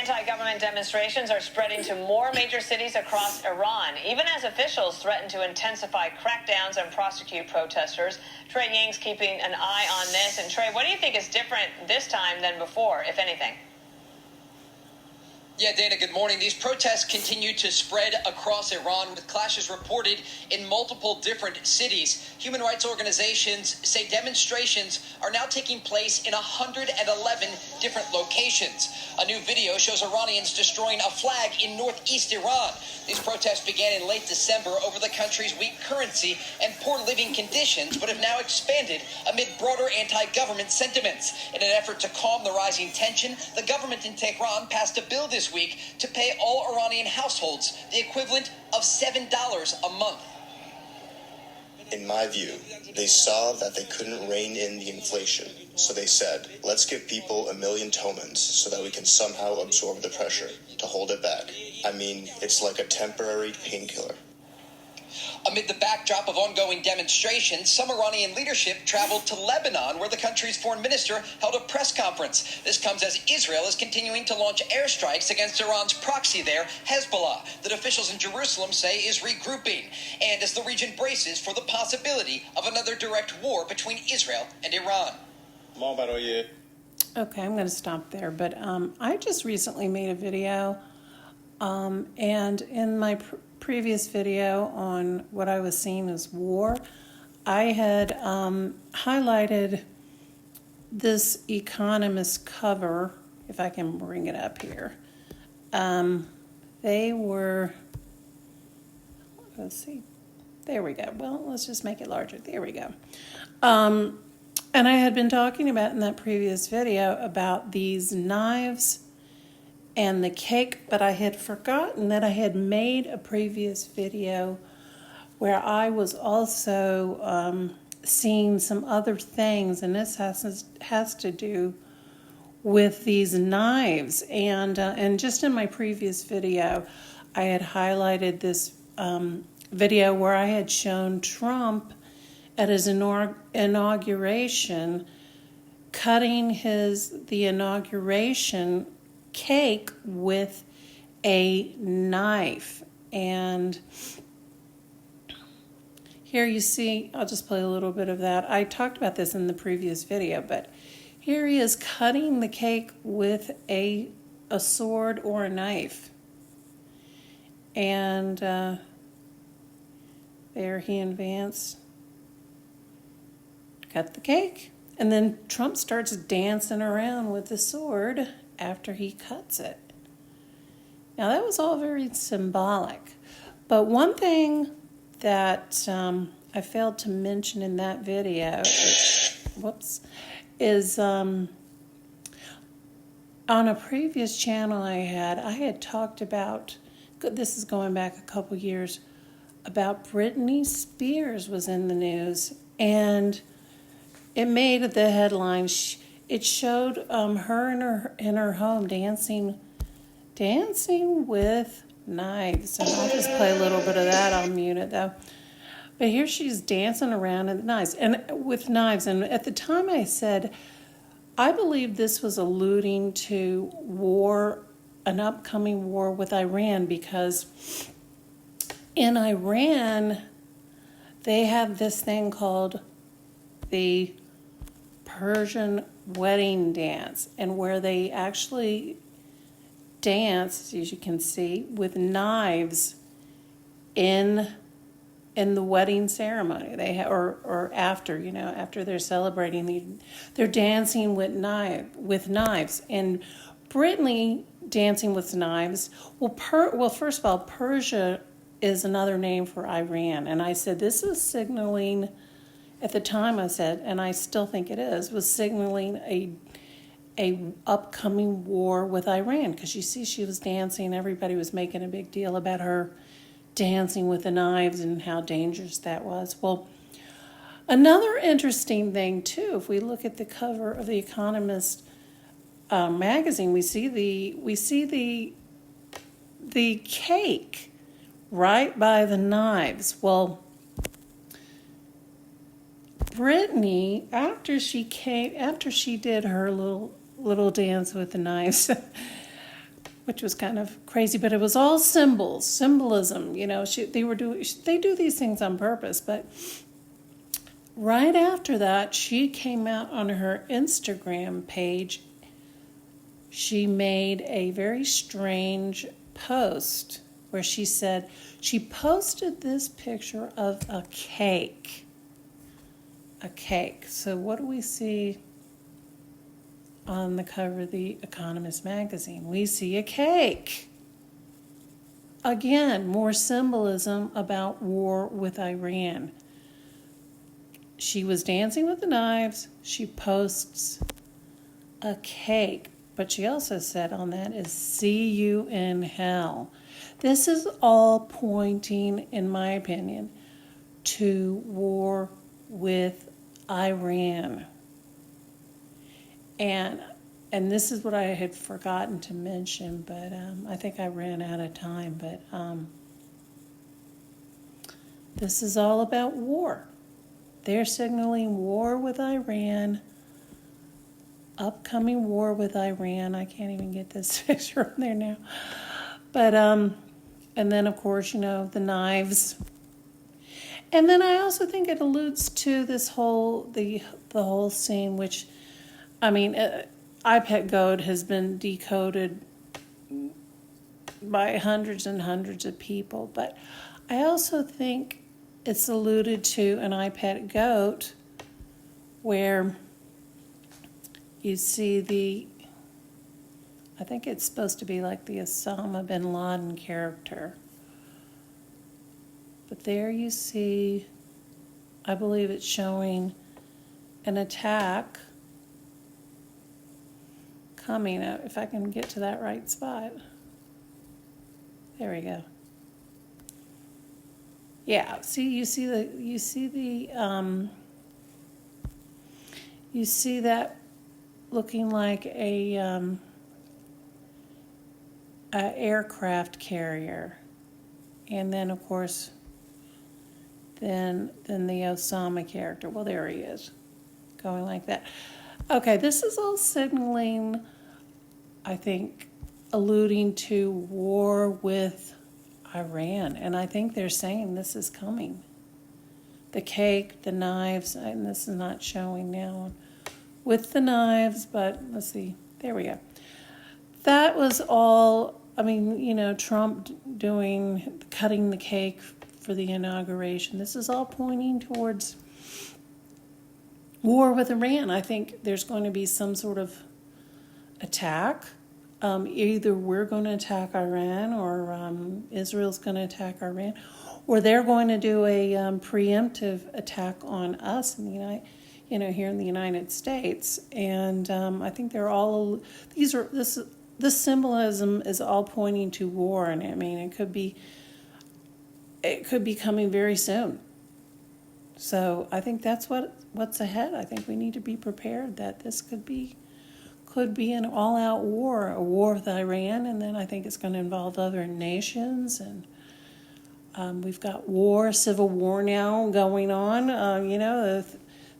anti-government demonstrations are spreading to more major cities across Iran, even as officials threaten to intensify crackdowns and prosecute protesters. Trey Ying's keeping an eye on this. And Trey, what do you think is different this time than before, if anything? Yeah, Dana, good morning. These protests continue to spread across Iran, with clashes reported in multiple different cities. Human rights organizations say demonstrations are now taking place in 111 different locations. A new video shows Iranians destroying a flag in northeast Iran. These protests began in late December over the country's weak currency and poor living conditions, but have now expanded amid broader anti-government sentiments. In an effort to calm the rising tension, the government in Tehran passed a bill this week to pay all Iranian households the equivalent of $7 a month. In my view, they saw that they couldn't rein in the inflation, so they said, let's give people $1 million tomans so that we can somehow absorb the pressure to hold it back. I mean, it's like a temporary painkiller. Amid the backdrop of ongoing demonstrations, some Iranian leadership traveled to Lebanon, where the country's foreign minister held a press conference. This comes as Israel is continuing to launch airstrikes against Iran's proxy there, Hezbollah, that officials in Jerusalem say is regrouping, and as the region braces for the possibility of another direct war between Israel and Iran. Okay, I'm going to stop there, but I just recently made a video, and in my previous video on what I was seeing as war, I had highlighted this Economist cover, if I can bring it up here. They were, let's see, there we go. Well, let's just make it larger. There we go. And I had been talking about in that previous video about these knives and the cake, but I had forgotten that I had made a previous video where I was also seeing some other things, and this has to do with these knives. And just in my previous video, I had highlighted this video where I had shown Trump at his inauguration cutting the inauguration cake with a knife. And here you see, I'll just play a little bit of that. I talked about this in the previous video, but here he is cutting the cake with a sword or a knife. And there he advanced, cut the cake, and then Trump starts dancing around with the sword after he cuts it. Now that was all very symbolic, but one thing that I failed to mention in that video, is on a previous channel I had talked about, this is going back a couple years, about Britney Spears was in the news, and it made the headlines. It showed her in her home dancing with knives. And I'll just play a little bit of that. I'll mute it though. But here she's dancing around with knives. And at the time I said, I believe this was alluding to an upcoming war with Iran, because in Iran they have this thing called the Persian wedding dance, and where they actually dance, as you can see, with knives in the wedding ceremony. Or after they're celebrating, they're dancing with knives. And Britney dancing with knives. Well, first of all, Persia is another name for Iran, and I said this is signaling. At the time I said, and I still think it is, was signaling a upcoming war with Iran, because you see she was dancing. Everybody was making a big deal about her dancing with the knives and how dangerous that was. Well, another interesting thing too, if we look at the cover of the Economist magazine, we see the cake right by the knives. Well, Britney, after she did her little dance with the knives, which was kind of crazy, but it was all symbolism. They do these things on purpose. But right after that, she came out on her Instagram page. She made a very strange post where she said she posted this picture of a cake. A cake. So what do we see on the cover of the Economist magazine? We see a cake. Again, more symbolism about war with Iran. She was dancing with the knives. She posts a cake. But she also said on that is, see you in hell. This is all pointing, in my opinion, to war with Iran. And this is what I had forgotten to mention, but I think I ran out of time. But this is all about war. They're signaling war with Iran. Upcoming war with Iran. I can't even get this picture on there now. But, and then of course, the knives. And then I also think it alludes to this the whole scene, which, iPet Goat has been decoded by hundreds and hundreds of people. But I also think it's alluded to an iPet Goat where you see I think it's supposed to be like the Osama bin Laden character. But there you see, I believe it's showing an attack coming up. If I can get to that right spot. There we go. Yeah, see, you see that looking like a aircraft carrier, and then of course, then the Osama character. Well, there he is, going like that. Okay, this is all signaling, I think, alluding to war with Iran, and I think they're saying this is coming. The cake, the knives, and this is not showing now with the knives, but let's see. There we go. That was all, Trump cutting the cake for the inauguration. This is all pointing towards war with Iran. I think there's going to be some sort of attack. Either we're going to attack Iran, or Israel's going to attack Iran, or they're going to do a preemptive attack on us in the here in the United States. And I think they're all, this symbolism is all pointing to war. And it could be coming very soon. So I think that's what's ahead. I think we need to be prepared that this could be an all-out war, a war with Iran, and then I think it's going to involve other nations. And we've got civil war now going on.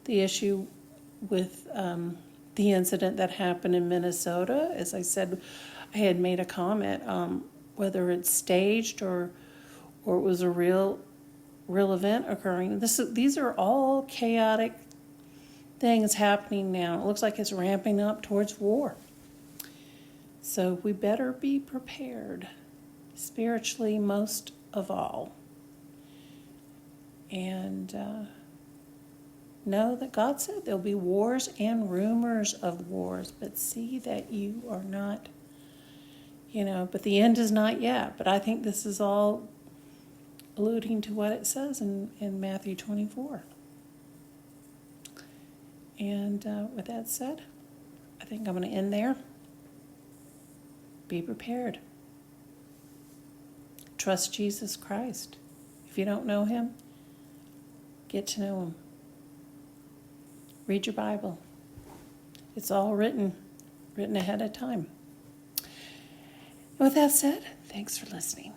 The issue with the incident that happened in Minnesota. As I said, I had made a comment, whether it's staged or it was a real event occurring. These are all chaotic things happening now. It looks like it's ramping up towards war. So we better be prepared, spiritually most of all. And know that God said there'll be wars and rumors of wars, but see that you are not, but the end is not yet. But I think this is all alluding to what it says in Matthew 24. And with that said, I think I'm going to end there. Be prepared. Trust Jesus Christ. If you don't know him, get to know him. Read your Bible. It's all written ahead of time. And with that said, thanks for listening.